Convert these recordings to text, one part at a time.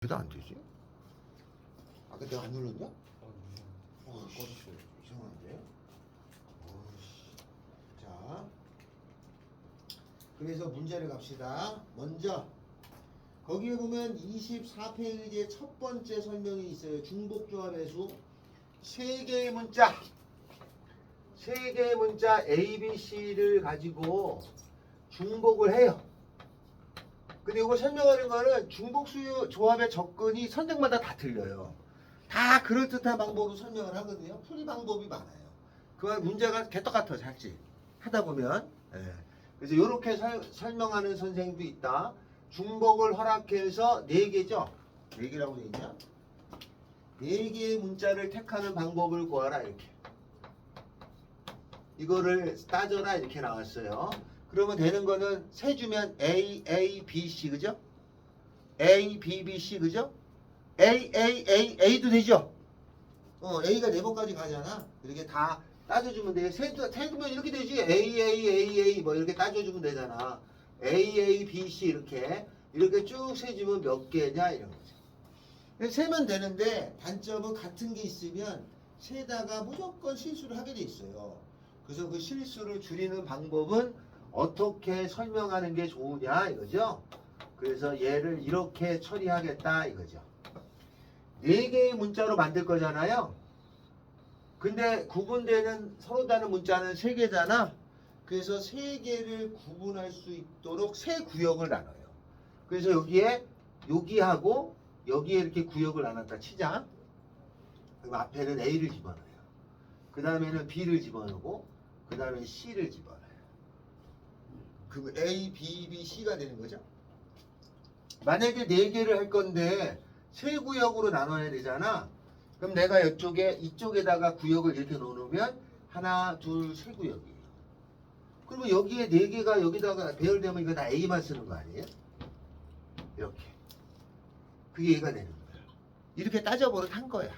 왜도 안 되지? 아까 내가 안 눌렀냐? 꺼졌어요. 이상한데? 어이씨. 자, 그래서 문제를 갑시다. 먼저 거기에 보면 24페이지에 첫 번째 설명이 있어요. 중복조합의 수. 세 개의 문자 A, B, C를 가지고 중복을 해요. 근데 이거 설명하는 거는 중복수 조합의 접근이 선택마다 다 틀려요. 다 그럴듯한 방법으로 설명을 하거든요. 풀이 방법이 많아요. 그 문제가 개떡같아 작지 하다 보면. 예. 그래서 이렇게 설명하는 선생님도 있다. 중복을 허락해서 4개죠. 4개라고 돼 있냐? 4개의 문자를 택하는 방법을 구하라 이렇게. 이거를 따져라 이렇게 나왔어요. 그러면 되는 거는 세 주면 A, A, B, C 그죠? A, B, B, C 그죠? A, A, A, A도 되죠? A가 4번까지 가잖아. 이렇게 다 따져주면 돼. 세 두면 이렇게 되지. A, A, A, A 뭐 이렇게 따져주면 되잖아. A, A, B, C 이렇게 쭉 세주면 몇 개냐 이런 거죠. 세면 되는데 단점은 같은 게 있으면 세다가 무조건 실수를 하게 돼 있어요. 그래서 그 실수를 줄이는 방법은 어떻게 설명하는 게 좋으냐 이거죠. 그래서 얘를 이렇게 처리하겠다 이거죠. 4개의 문자로 만들 거잖아요. 근데 구분되는 서로 다른 문자는 3개잖아. 그래서 3개를 구분할 수 있도록 세 구역을 나눠요. 그래서 여기하고 여기에 이렇게 구역을 나눴다 치자. 그럼 앞에는 A를 집어넣어요. 그 다음에는 B를 집어넣고 그 다음에 C를 집어넣어요. 그 A, B, B, C가 되는 거죠. 만약에 4개를 할 건데 세 구역으로 나눠야 되잖아. 그럼 내가 이쪽에다가 구역을 이렇게 놓으면 하나, 둘, 세 구역이에요. 그러면 여기에 4개가 여기다가 배열되면 이거 다 A만 쓰는 거 아니에요? 이렇게. 그게 얘가 되는 거야. 이렇게 따져버릇 한 거야.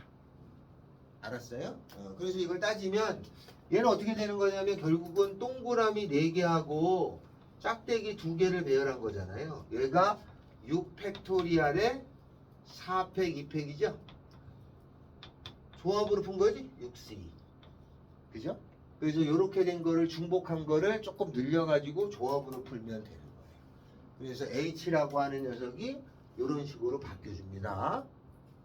알았어요? 그래서 이걸 따지면 얘는 어떻게 되는 거냐면 결국은 동그라미 4개하고 짝대기 2개를 배열한 거잖아요. 얘가 6팩토리알에 4팩 2팩이죠. 조합으로 푼 거지? 6C. 그죠? 그래서 이렇게 된 거를 중복한 거를 조금 늘려가지고 조합으로 풀면 되는 거예요. 그래서 H라고 하는 녀석이 이런 식으로 바뀌어줍니다.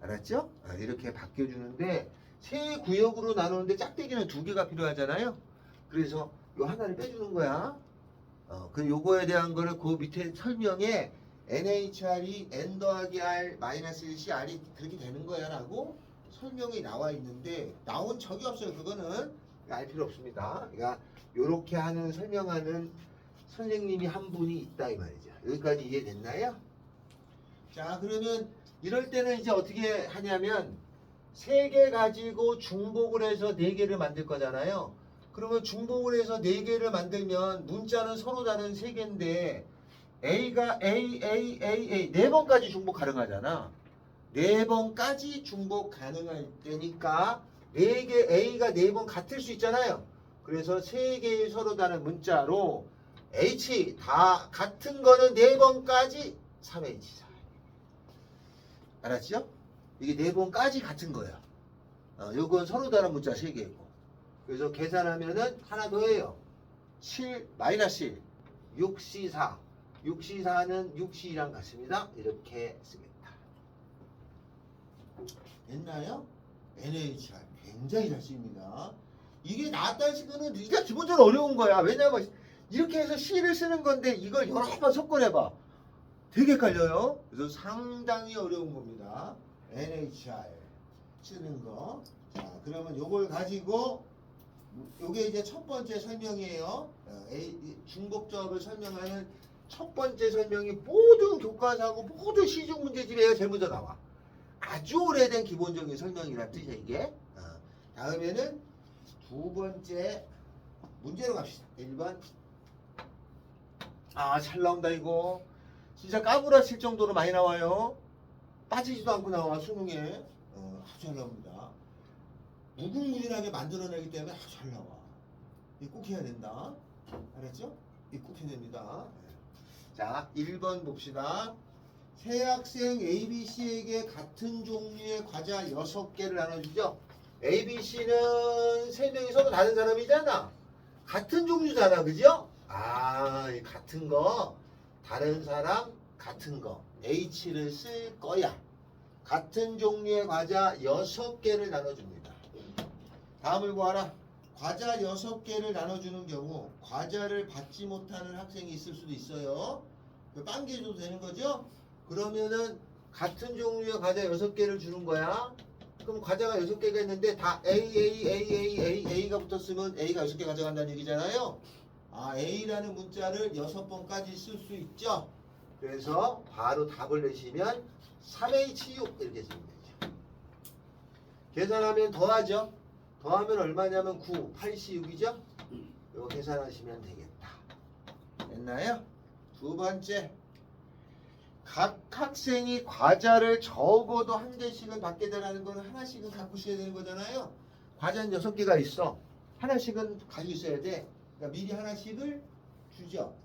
알았죠? 이렇게 바뀌어주는데 세 구역으로 나누는데 짝대기는 2개가 필요하잖아요. 그래서 요 하나를 빼주는 거야. 그 요거에 대한 거를 그 밑에 설명에 NHR이 N 더하기 R 마이너스 1C R이 그렇게 되는 거야 라고 설명이 나와 있는데 나온 적이 없어요. 그거는 알 필요 없습니다. 그러니까 요렇게 하는 설명하는 선생님이 한 분이 있다 이 말이죠. 여기까지 이해됐나요? 자, 그러면 이럴 때는 이제 어떻게 하냐면 3개 가지고 중복을 해서 4개를 만들 거잖아요. 그러면 중복을 해서 4개를 만들면 문자는 서로 다른 3개인데 A가 A, A, A, A 4번까지 중복 가능하잖아. 4번까지 중복 가능할 때니까 4개 A가 4번 같을 수 있잖아요. 그래서 3개의 서로 다른 문자로 H 다 같은 거는 4번까지 3H4. 알았죠? 이게 4번까지 같은 거야. 요건 서로 다른 문자 3개고. 그래서 계산하면은 하나 더 해요. 7 마이너스 1 6C4 6C4는 6C랑 같습니다. 이렇게 쓰겠다. 됐나요? NHR 굉장히 잘 씁니다. 이게 나왔다는 식은 일단 기본적으로 어려운 거야. 왜냐면 이렇게 해서 C를 쓰는 건데 이걸 여러 번 섞어내봐. 되게 헷갈려요. 그래서 상당히 어려운 겁니다. NHR 쓰는 거. 자, 그러면 요걸 가지고 요게 이제 첫 번째 설명이에요. 중복조합을 설명하는 첫 번째 설명이 모든 교과서하고 모든 시중 문제집에 제일 먼저 나와. 아주 오래된 기본적인 설명이란 뜻이야 이게. 다음에는 두 번째 문제로 갑시다. 1번. 잘 나온다 이거. 진짜 까불었을 정도로 많이 나와요. 빠지지도 않고 나와 수능에. 아주 잘 나옵니다. 무궁무진하게 만들어내기 때문에 아주 잘 나와. 이거 꼭 해야 된다. 알았죠? 이거 꼭 해야 됩니다. 자, 1번 봅시다. 새 학생 ABC에게 같은 종류의 과자 6개를 나눠주죠. ABC는 3명이 서로 다른 사람이잖아. 같은 종류잖아, 그죠? 아, 이 같은 거, 다른 사람, 같은 거. H를 쓸 거야. 같은 종류의 과자 6개를 나눠줍니다. 다음을 보아라. 과자 6개를 나눠주는 경우 과자를 받지 못하는 학생이 있을 수도 있어요. 빵개 줘도 되는 거죠? 그러면은 같은 종류의 과자 6개를 주는 거야. 그럼 과자가 6개가 있는데 다 A가 붙었으면 A가 6개 가져간다는 얘기잖아요. 아, A라는 문자를 6번까지 쓸 수 있죠. 그래서 바로 답을 내시면 3H6 이렇게 쓰면 되죠. 계산하면 더하죠. 더하면 얼마냐면 9, 86이죠. 이거 계산하시면 되겠다. 됐나요? 두 번째. 각 학생이 과자를 적어도 한 개씩은 받게 되라는 거는 하나씩은 갖고 있어야 되는 거잖아요. 과자는 6개가 있어. 하나씩은 가지고 있어야 돼. 그러니까 미리 하나씩을 주죠.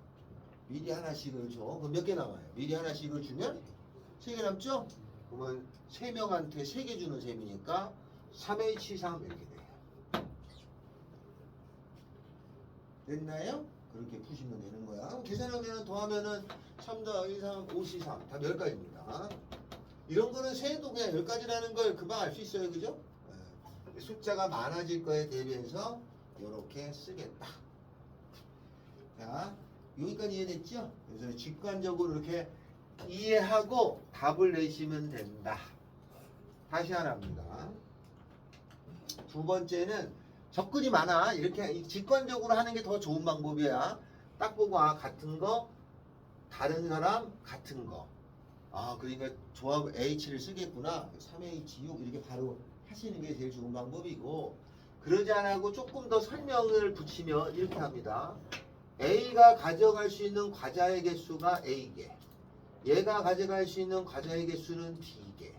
미리 하나씩을 줘. 그럼 몇 개 남아요? 미리 하나씩을 주면 3개 남죠? 그러면 3명한테 3개 주는 셈이니까 3H3 이렇게 돼요. 됐나요? 그렇게 푸시면 되는 거야. 계산하면 더하면은 3 더하기 3, 5C3 다 10가지입니다. 이런 거는 세도 그냥 10가지라는 걸 금방 알 수 있어요. 그죠? 네. 숫자가 많아질 거에 대비해서 이렇게 쓰겠다. 자, 여기까지 이해됐죠? 그래서 직관적으로 이렇게 이해하고 답을 내시면 된다. 다시 하나입니다. 두 번째는 접근이 많아. 이렇게 직관적으로 하는 게 더 좋은 방법이야. 딱 보고 아 같은 거, 다른 사람 같은 거. 아 그러니까 조합 H를 쓰겠구나. 3H6 이렇게 바로 하시는 게 제일 좋은 방법이고 그러지 않고 조금 더 설명을 붙이면 이렇게 합니다. A가 가져갈 수 있는 과자의 개수가 A개. 얘가 가져갈 수 있는 과자의 개수는 B개.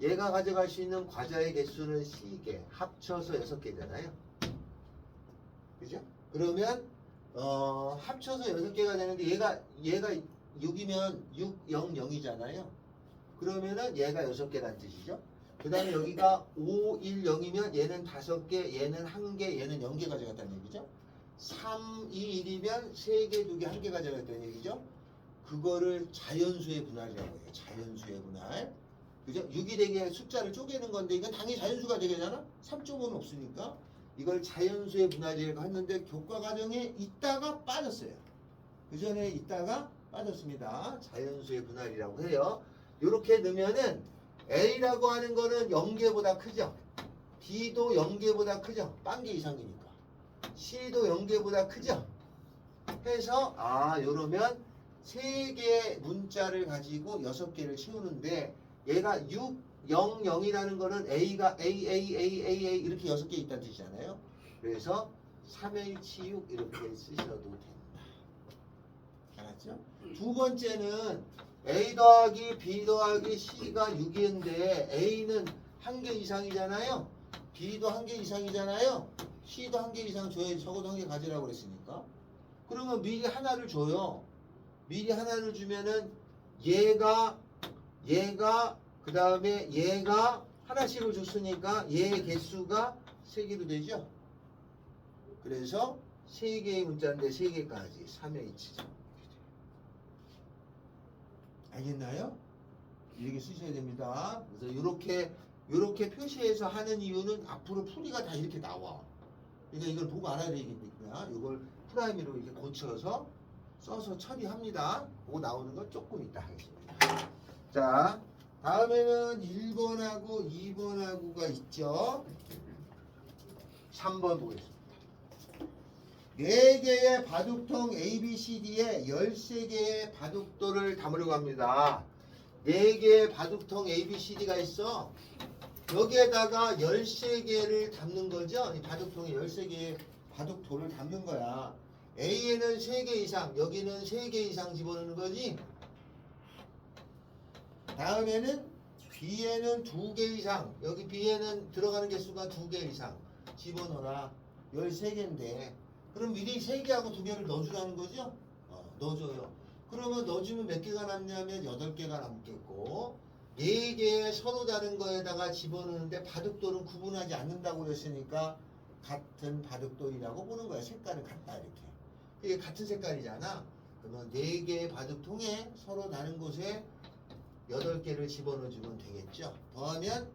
얘가 가져갈 수 있는 과자의 개수는 C개. 합쳐서 6개잖아요. 그죠? 그러면 합쳐서 6개가 되는데 얘가 6이면 6, 0, 0이잖아요. 그러면은 얘가 6개란 뜻이죠. 그 다음에 여기가 5, 1, 0이면 얘는 5개, 얘는 1개, 얘는 0개 가져갔다는 얘기죠. 3, 2, 1이면 3개, 2개, 1개 가져갔다는 얘기죠. 그거를 자연수의 분할이라고 해요. 자연수의 분할. 그죠? 6이 되게 숫자를 쪼개는 건데 이건 당연히 자연수가 되겠잖아? 3.5는 없으니까 이걸 자연수의 분할이라고 했는데 교과 과정에 있다가 빠졌어요. 그 전에 있다가 빠졌습니다. 자연수의 분할이라고 해요. 이렇게 넣으면은 A라고 하는 거는 0개보다 크죠? B도 0개보다 크죠? 빵개 이상이니까. C도 0개보다 크죠? 해서 요러면 3개의 문자를 가지고 6개를 채우는데 얘가 6, 0, 0이라는 거는 A가 A 이렇게 6개 있다는 뜻이잖아요. 그래서 3H6 이렇게 쓰셔도 된다. 알았죠? 두 번째는 A 더하기 B 더하기 C가 6인데 A는 1개 이상이잖아요. B도 1개 이상이잖아요. C도 1개 이상 줘야지. 적어도 1개 가지라고 그랬으니까. 그러면 미리 하나를 줘요. 미리 하나를 주면은 얘가 그 다음에 얘가 하나씩을 줬으니까 얘의 개수가 3개로 되죠. 그래서 3개의 문자인데 3개까지 3H. 알겠나요? 이렇게 쓰셔야 됩니다. 그래서 이렇게 표시해서 하는 이유는 앞으로 풀이가 다 이렇게 나와. 그러니까 이걸 보고 알아야 되겠구나. 이걸 프라이머로 이렇게 고쳐서 써서 처리합니다. 보고 나오는 건 조금 이따 하겠습니다. 자, 다음에는 1번하고 2번하고가 있죠. 3번 보겠습니다. 4개의 바둑통 ABCD에 13개의 바둑돌을 담으려고 합니다. 4개의 바둑통 ABCD가 있어. 여기에다가 13개를 담는 거죠. 이 바둑통에 13개의 바둑돌을 담는 거야. A에는 3개 이상, 여기는 3개 이상 집어넣는 거지. 다음에는 B에는 2개 이상, 여기 B에는 들어가는 개수가 2개 이상 집어넣어라. 13개인데 그럼 미리 3개하고 2개를 넣어주라는 거죠? 넣어줘요. 그러면 넣어주면 몇 개가 남냐면 8개가 남겠고 4개의 서로 다른 거에다가 집어넣는데 바둑돌은 구분하지 않는다고 그랬으니까 같은 바둑돌이라고 보는 거야. 색깔은 같다 이렇게. 이게 같은 색깔이잖아. 그러면 4개의 바둑통에 서로 다른 곳에 8개를 집어넣어주면 되겠죠. 더하면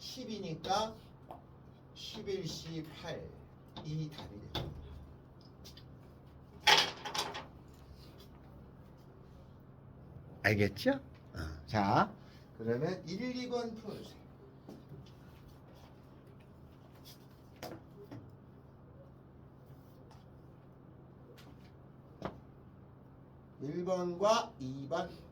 10이니까 11C 8 이 답이 됩니다. 알겠죠? 자, 그러면 1, 2번 풀어주세요. 1번과 2번.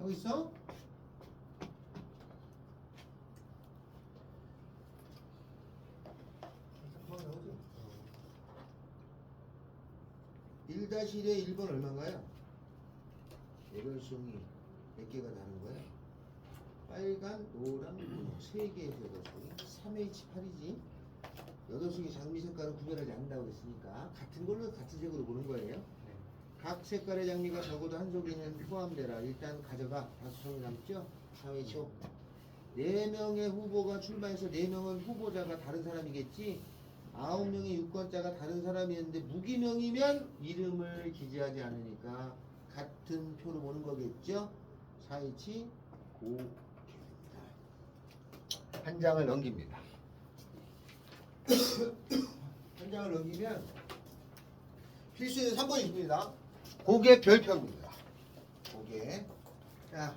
하고 있어? 잠깐만 나오지? 1-1의 1번 얼마인가요? 예별송이 몇 개가 나는 거야? 빨간, 노랑, 분홍 3개의 예별송이 3H8이지? 8송이 장미 색깔은 구별하지 않는다고 했으니까 같은 걸로 같은 색으로 보는 거예요. 각 색깔의 장미가 적어도 한 송이는 포함되라. 일단 가져가. 5송이 남죠? 3H5. 4명의 후보가 출마해서 4명은 후보자가 다른 사람이겠지? 9명의 유권자가 다른 사람이었는데 무기명이면 이름을 기재하지 않으니까 같은 표로 보는 거겠죠? 4H 5 한 장을 넘깁니다. 한 장을 넘기면 필수는 3번이 있습니다. 고개 별표입니다. 고개. 자,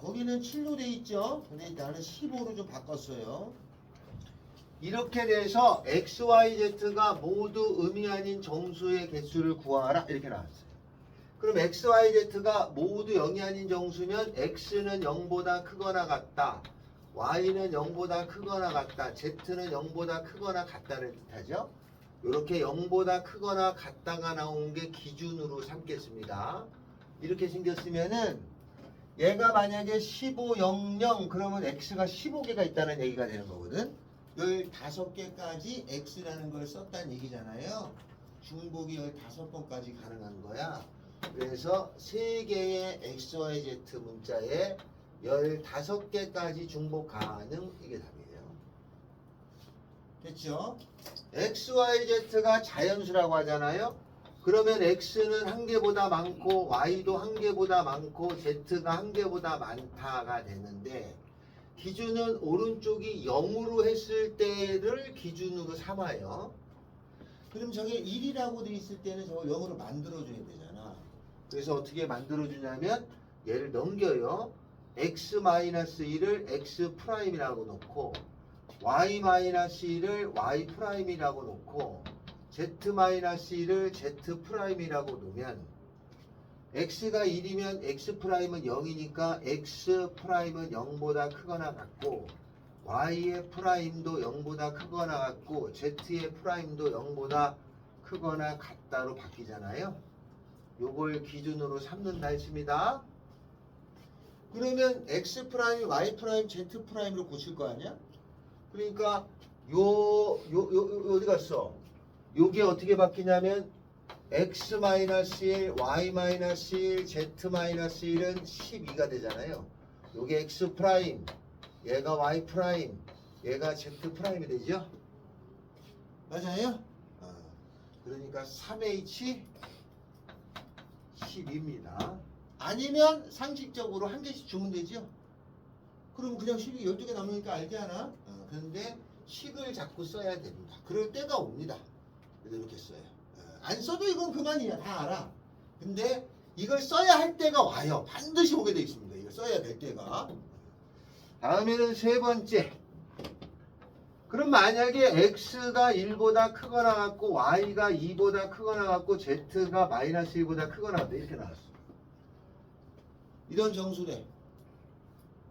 거기는 7로 돼 있죠? 근데 나는 15로 좀 바꿨어요. 이렇게 돼서 x, y, z가 모두 음이 아닌 정수의 개수를 구하라 이렇게 나왔어요. 그럼 x, y, z가 모두 0이 아닌 정수면 x는 0보다 크거나 같다. y는 0보다 크거나 같다. z는 0보다 크거나 같다를 뜻하죠. 이렇게 0보다 크거나 같다가 나온 게 기준으로 삼겠습니다. 이렇게 생겼으면은 얘가 만약에 15, 0, 0 그러면 x가 15개가 있다는 얘기가 되는 거거든. 15개까지 x라는 걸 썼다는 얘기잖아요. 중복이 15번까지 가능한 거야. 그래서 3개의 XYZ 문자에 15개까지 중복 가능. 이게 답이에요. 됐죠? XYZ가 자연수라고 하잖아요. 그러면 X는 한 개보다 많고 Y도 한 개보다 많고 Z가 한 개보다 많다가 되는데 기준은 오른쪽이 0으로 했을 때를 기준으로 삼아요. 그럼 저게 1이라고 돼 있을 때는 저걸 0으로 만들어줘야 되잖아. 그래서 어떻게 만들어주냐면 얘를 넘겨요. x-1을 x''이라고 놓고 y-1을 y''이라고 놓고 z-1을 z''이라고 놓으면 x가 1이면 x'은 0이니까 x'은 0보다 크거나 같고 y의 프라임도 0보다 크거나 같고 z의 프라임도 0보다 크거나 같다로 바뀌잖아요. 요걸 기준으로 삼는다 했습니다. 그러면 x', y', z''로 고칠 거 아니야? 그러니까 요 어디 갔어? 요게 어떻게 바뀌냐면 x-1, y-1, z-1은 12가 되잖아요. 요게 x', 얘가 y', 얘가 z''이 되죠? 맞아요? 그러니까 3h 10입니다. 아니면 상식적으로 한 개씩 주면 되죠? 그럼 그냥 식이 12개 남으니까 알지 않아? 그런데 식을 자꾸 써야 됩니다. 그럴 때가 옵니다. 그래서 이렇게 써요. 안 써도 이건 그만이야. 다 알아. 근데 이걸 써야 할 때가 와요. 반드시 오게 돼 있습니다. 이걸 써야 될 때가. 다음에는 세 번째. 그럼 만약에 x가 1보다 크거나 같고 y가 2보다 크거나 같고 z가 -1보다 크거나 같다. 이렇게 나왔어. 이런 정수래.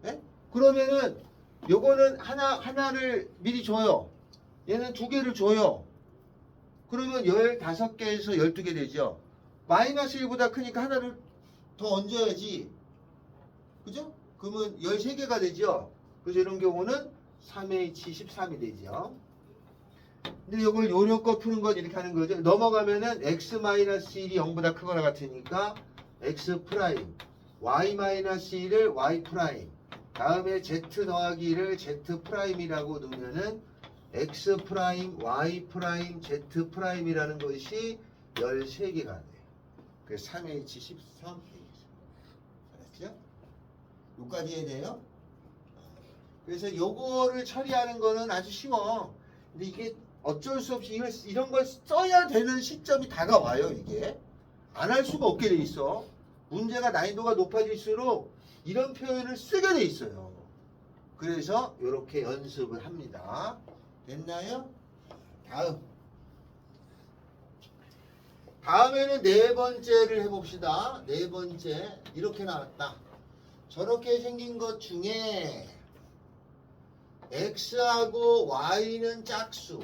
네? 그러면은 요거는 하나를 미리 줘요. 얘는 두 개를 줘요. 그러면 15개에서 12개 되죠. -1보다 크니까 하나를 더 얹어야지. 그죠? 그러면 13개가 되죠. 그래서 이런 경우는 3H13이 되죠. 근데 이걸 요령껏 푸는 건 이렇게 하는 거죠. 넘어가면은 x-1이 0보다 크거나 같으니까 x', y-1을 y', 다음에 z 더하기 1을 z''이라고 놓으면은 x', y', z''이라는 것이 13개가 돼요. 그래서 3H13 알았죠? 여기까지 해야 돼요? 그래서 요거를 처리하는 거는 아주 쉬워. 근데 이게 어쩔 수 없이 이런 걸 써야 되는 시점이 다가와요. 이게 안 할 수가 없게 돼 있어. 문제가 난이도가 높아질수록 이런 표현을 쓰게 돼 있어요. 그래서 이렇게 연습을 합니다. 됐나요? 다음에는 네 번째를 해봅시다. 네 번째 이렇게 나왔다. 저렇게 생긴 것 중에 x하고 y는 짝수,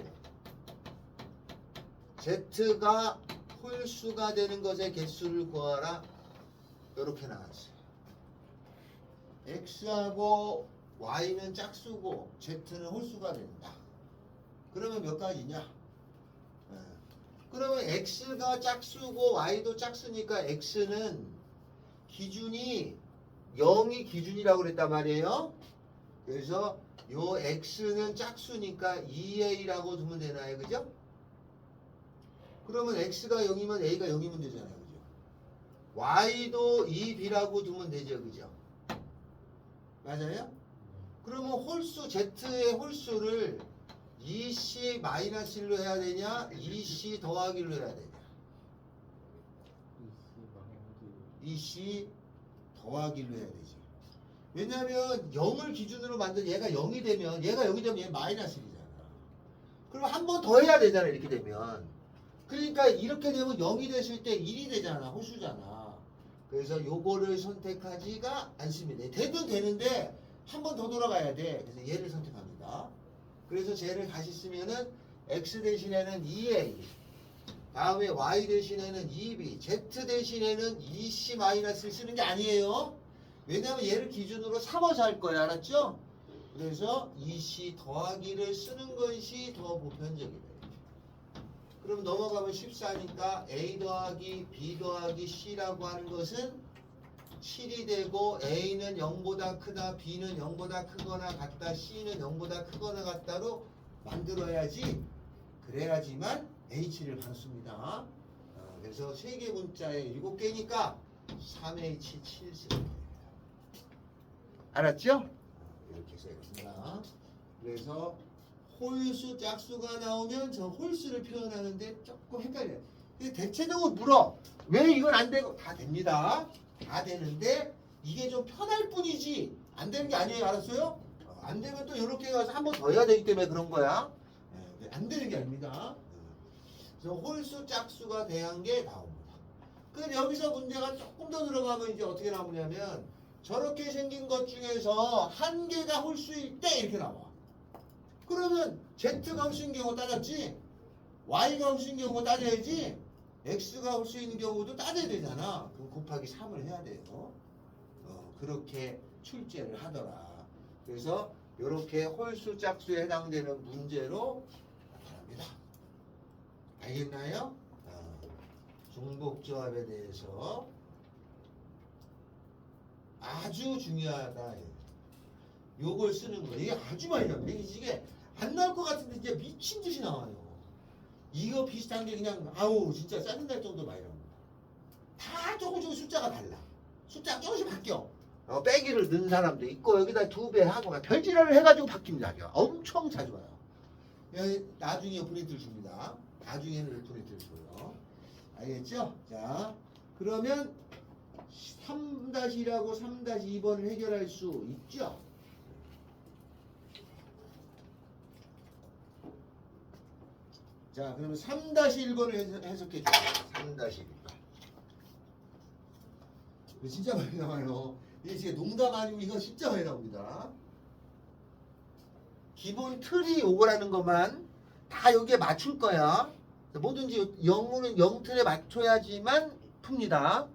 z가 홀수가 되는 것의 개수를 구하라. 이렇게 나왔어요. x하고 y는 짝수고 z는 홀수가 된다. 그러면 몇 가지냐? 그러면 x가 짝수고 y도 짝수니까 x는 기준이 0이 기준이라고 그랬단 말이에요. 그래서 요 x는 짝수니까 2a라고 두면 되나요? 그죠? 그러면 x가 0이면 a가 0이면 되잖아요. 그죠? y도 2b라고 두면 되죠. 그죠? 맞아요? 그러면 홀수 z의 홀수를 2c-1로 해야 되냐? 2c 더하기로 해야 되냐? 2c 더하기로 해야 되지. 왜냐하면 0을 기준으로 만든 얘가 0이 되면 얘 -1이잖아. 그럼 한 번 더 해야 되잖아. 이렇게 되면. 그러니까 이렇게 되면 0이 됐을 때 1이 되잖아. 홀수잖아. 그래서 요거를 선택하지가 않습니다. 되도 되는데 한 번 더 돌아가야 돼. 그래서 얘를 선택합니다. 그래서 쟤를 다시 쓰면은 x 대신에는 2a, 다음에 y 대신에는 2b, z 대신에는 2c-를 쓰는 게 아니에요. 왜냐하면 얘를 기준으로 삼아서 할 거야. 알았죠? 그래서 2c 더하기를 쓰는 것이 더 보편적이다. 그럼 넘어가면 14니까 a 더하기 b 더하기 c라고 하는 것은 7이 되고 a는 0보다 크다, b는 0보다 크거나 같다, c는 0보다 크거나 같다로 만들어야지. 그래야지만 h를 받습니다. 그래서 3개 문자에 7개니까 3h7 쓰는 거예요. 알았죠? 이렇게 써야겠습니다. 그래서 홀수, 짝수가 나오면 저 홀수를 표현하는데 조금 헷갈려요. 근데 대체적으로 물어. 왜 이건 안 되고? 다 됩니다. 다 되는데 이게 좀 편할 뿐이지 안 되는 게 아니에요. 알았어요? 안 되면 또 이렇게 가서 한 번 더 해야 되기 때문에 그런 거야. 안 되는 게 아닙니다. 그래서 홀수 짝수가 대한 게 나옵니다. 그럼 여기서 문제가 조금 더 들어가면 이제 어떻게 나오냐면 저렇게 생긴 것 중에서 한 개가 홀수일 때 이렇게 나와. 그러면 Z가 홀수인 경우 따졌지, Y가 홀수인 경우 따져야지, X가 홀수인 경우도 따져야 되잖아. 그럼 곱하기 3을 해야 돼요. 그렇게 출제를 하더라. 그래서 이렇게 홀수 짝수에 해당되는 문제로 나타납니다. 알겠나요? 중복조합에 대해서 아주 중요하다. 요걸 쓰는 거예요. 이게 아주 많이 나옵니다. 이게 안 나올 것 같은데 이제 미친 듯이 나와요. 이거 비슷한 게 그냥 아우 진짜 짜증날 정도로 많이 나옵니다. 다 조금 숫자가 달라. 숫자가 조금씩 바뀌어. 빼기를 넣은 사람도 있고 여기다 2배 하고 별지랄을 해가지고 바뀝니다. 엄청 자주 와요. 나중에 프린트를 줍니다. 나중에는 프린트를 줘요. 알겠죠? 자, 그러면 3-1하고 3-2번을 해결할 수 있죠? 자, 그러면 3-1번을 해석해 줘요. 3-1번. 진짜 많이 나와요. 이게 지금 농담 아니고 이건 진짜 많이 나옵니다. 기본 틀이 요거라는 것만 다 여기에 맞출 거야. 뭐든지 영문은 0틀에 맞춰야지만 풉니다.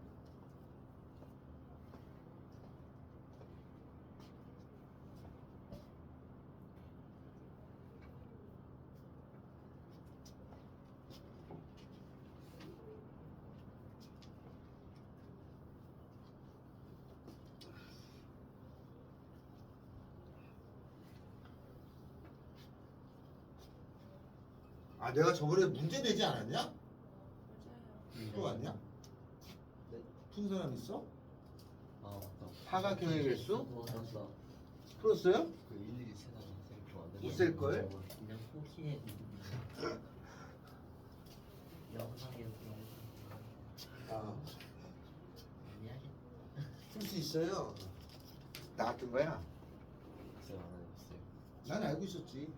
아, 내가 저번에 문제 내지 않았냐? 풀어왔냐? 네. 푼 사람 있어? 아 맞다. 사각형의 개수? 맞다. 풀었어요? 그 일일이 세다가 셀거 안 못 셀 걸? 그냥 포기해. 영상에서 아, 이야기. 풀 수 있어요. 나 같은 거야? 제가 안 해봤어요. 난 알고 있었지.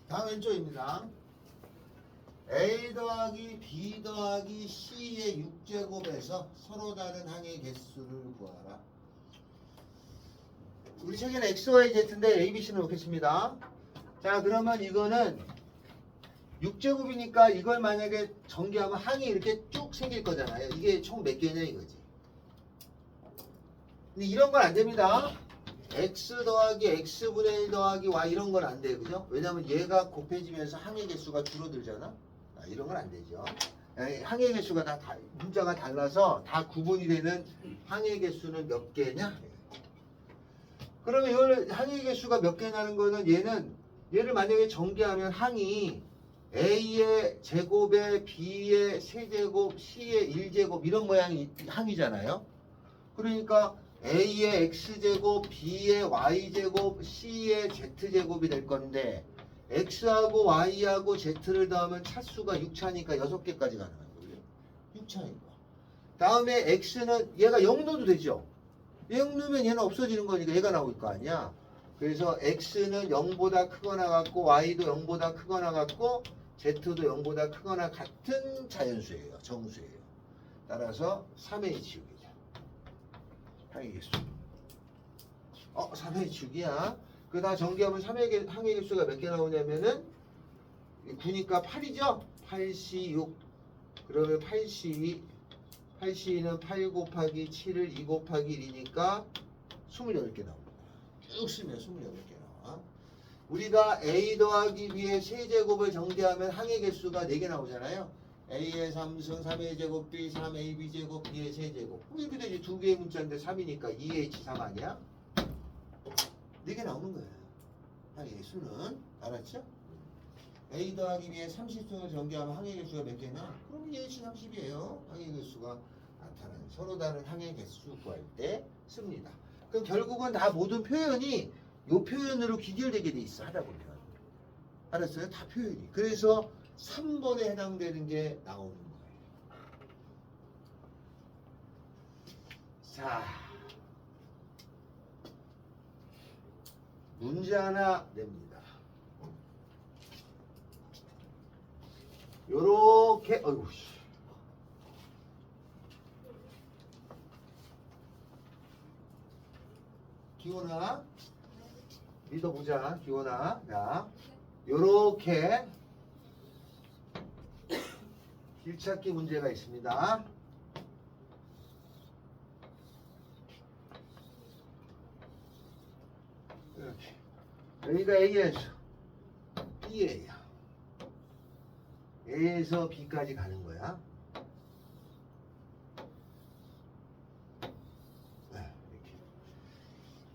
다음 왼쪽입니다. A 더하기 B 더하기 C의 6제곱에서 서로 다른 항의 개수를 구하라. 우리 책에는 X, Y, Z인데 A, B, C는 놓겠습니다. 자, 그러면 이거는 6제곱이니까 이걸 만약에 전개하면 항이 이렇게 쭉 생길 거잖아요. 이게 총 몇 개냐 이거지. 근데 이런 건 안 됩니다. x 더하기 x분의 1 더하기 y 이런 건 안 돼요. 그죠? 왜냐면 얘가 곱해지면서 항의 개수가 줄어들잖아. 이런 건 안 되죠. 항의 개수가 다 문자가 달라서 다 구분이 되는 항의 개수는 몇 개냐? 그러면 이걸 항의 개수가 몇 개냐는 거는 얘를 만약에 전개하면 항이 A의 제곱에 B의 세제곱, C의 1제곱 이런 모양이 항이잖아요. 그러니까 A의 X제곱, B의 Y제곱, C의 Z제곱이 될 건데 X하고 Y하고 Z를 더하면 차수가 6차니까 6개까지 가능한 거예요. 6차니까. 다음에 X는 얘가 0 넣어도 되죠. 0 넣으면 얘는 없어지는 거니까 얘가 나올 거 아니야. 그래서 X는 0보다 크거나 같고 Y도 0보다 크거나 같고 Z도 0보다 크거나 같은 자연수예요. 정수예요. 따라서 3의 지우기죠. 항의 개수. 3의 지우기야. 그 다 전개하면 항의 개수가 몇 개 나오냐면은 9니까 8이죠? 8C 6. 그러면 8C는 8 곱하기 7을 2 곱하기 1이니까 28개 나옵니다. 쭉 쓰면 28개 나와. 우리가 A 더하기 B의 세제곱을 전개하면 항의 개수가 4개 나오잖아요. A의 3승, 3의 제곱, B 3AB 제곱, B의 세제곱. 이렇게 되지. 2개의 문자인데 3이니까 2H3 아니야? 4개 나오는 거예요. 항의 개수는. 알았죠? A 더하기 B의 30승을 전개하면 항의 개수가 몇 개냐? 그럼 2H30이에요. 항의 개수가 나타나는. 서로 다른 항의 개수 구할 때 씁니다. 그럼 결국은 다 모든 표현이 요 표현으로 귀결되게 돼 있어. 하다 보면. 알았어요? 다 표현이. 그래서 3번에 해당되는 게 나오는 거예요. 자, 문제 하나 냅니다. 요렇게, 어이구, 씨. 기원아, 믿어보자, 기원아. 자, 요렇게 길찾기 문제가 있습니다. 이렇게. 여기가 A에서 B예요. A에서 B까지 가는 거야. 이렇게.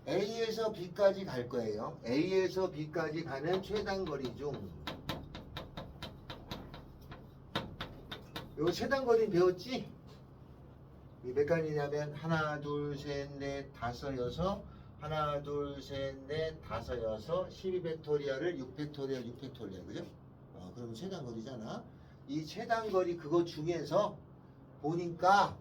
A에서 B까지 갈 거예요. A에서 B까지 가는 최단 거리 중 요 최단 거리는 배웠지? 이게 몇 가지냐면 하나, 둘, 셋, 넷, 다섯, 여섯. 하나, 둘, 셋, 넷, 다섯, 여섯. 12팩토리얼을 6팩토리얼, 6팩토리얼. 그죠? 그러면 최단 거리잖아. 이 최단 거리 그거 중에서 보니까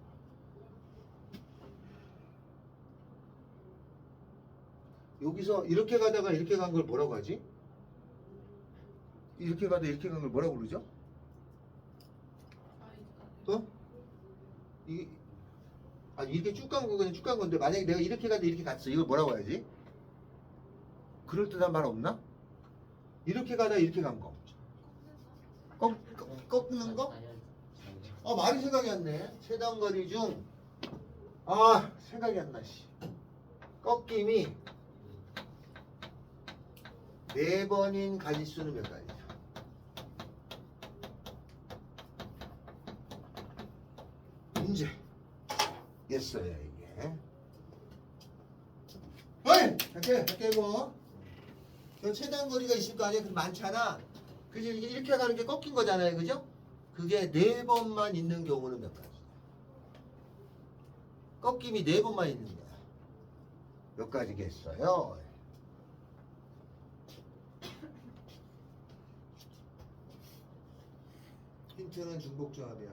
여기서 이렇게 가다가 이렇게 간 걸 뭐라고 하지? 이렇게 가다 이렇게 간 걸 뭐라고 그러죠? 이렇게 쭉 간 거 그냥 쭉 간 건데 만약에 내가 이렇게 가다 이렇게 갔어. 이걸 뭐라고 해야지? 그럴듯한 말 없나? 이렇게 가다 이렇게 간 거. 꺾는 거? 말이 생각이 안 나. 최단 거리 중 생각이 안 나. 꺾임이 4번인 가지수는 몇 가지냐? 문제. 였어요 이게. 깨고. 최단 거리가 있을 거 아니야? 그 많잖아. 그죠? 이렇게 가는 게 꺾인 거잖아요, 그죠? 그게 4번만 있는 경우는 몇 가지? 꺾임이 4번만 있는 거야. 몇 가지겠어요? 힌트는 중복조합이야.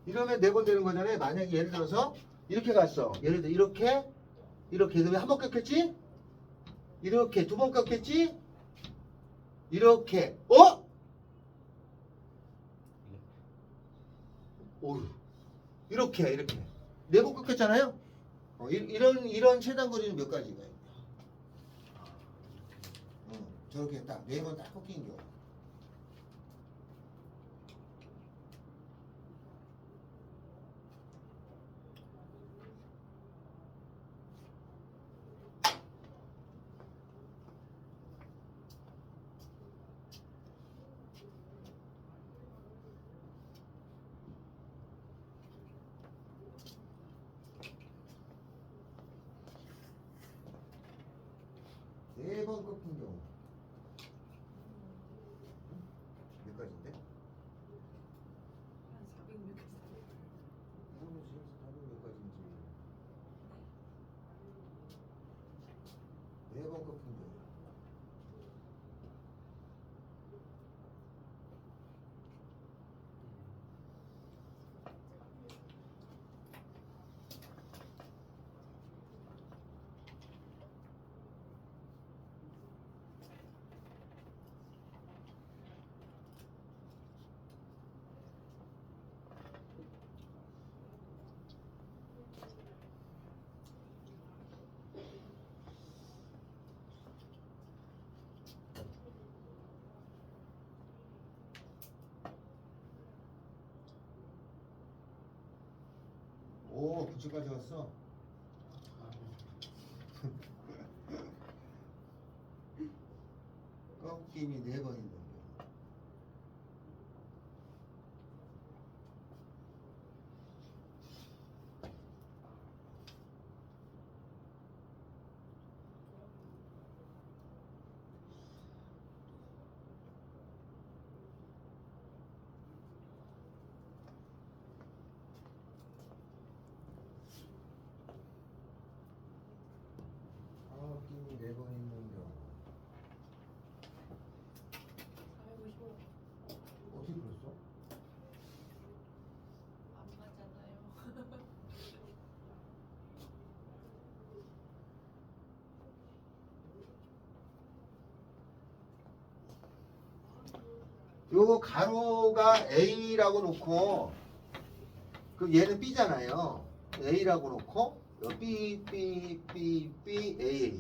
이러면 4번 되는 거잖아요. 만약에 예를 들어서 이렇게 갔어. 예를 들어 이렇게 그러면 한 번 깎였지? 이렇게 2번 깎였지? 이렇게 오유 이렇게 4번 깎였잖아요. 이런 최단 거리는 몇 가지가 있냐? 저렇게 딱 4번 딱 꺾인 경우. 네 번 꺾인 경우 몇 가지인데? 한 400몇 개. 모르지 답은 몇 가지인지. 4번 꺾인 경우. 오, 9초까지 왔어. 꺾임이 4번 있는 경우. 꺾임이 4번 있는 경우. 455. 어떻게 그랬어? 안 맞잖아요. 요거 가로가 A라고 놓고 그 얘는 B잖아요. A라고 놓고 요 B, B, B, B, A.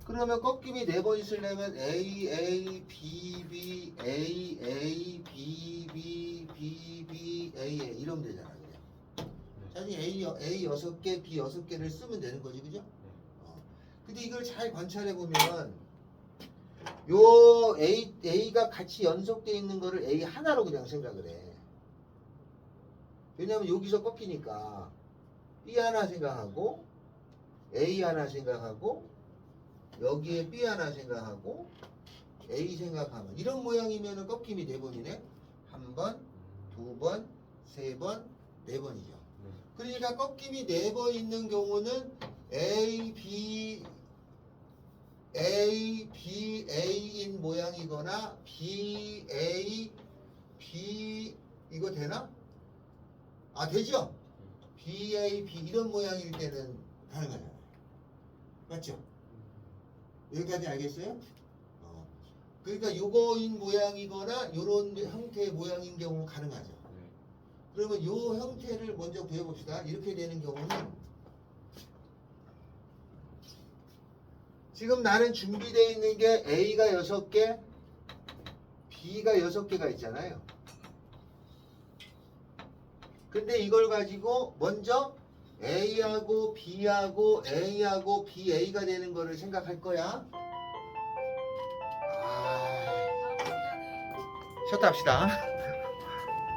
그러면 꺾임이 4번 있으려면 A, A, B, B, A, A, B, B, B, B, A, A 이러면 되잖아 그냥. 자기 A 6개, B 6개를 쓰면 되는 거지 그죠? 근데 이걸 잘 관찰해 보면 요 A가 같이 연속되어 있는 거를 A 하나로 그냥 생각을 해. 왜냐면 여기서 꺾이니까 B 하나 생각하고 A 하나 생각하고 여기에 B 하나 생각하고 A 생각하면 이런 모양이면 꺾임이 4번이네. 1번, 2번, 3번, 4번이죠. 그러니까 꺾임이 4번 있는 경우는 A, B, A인 모양이거나 B, A, B 이거 되나? 아 되죠? B, A, B 이런 모양일 때는 가능하잖아요. 맞죠? 여기까지 알겠어요? 그러니까 요거인 모양이거나 요런 형태의 모양인 경우 가능하죠. 그러면 요 형태를 먼저 구해봅시다. 이렇게 되는 경우는 지금 나는 준비되어 있는 게 A가 6개, B가 6개가 있잖아요. 근데 이걸 가지고 먼저 A하고 B하고 A하고 BA가 되는 거를 생각할 거야. 다음 시간에 쉬었다 합시다.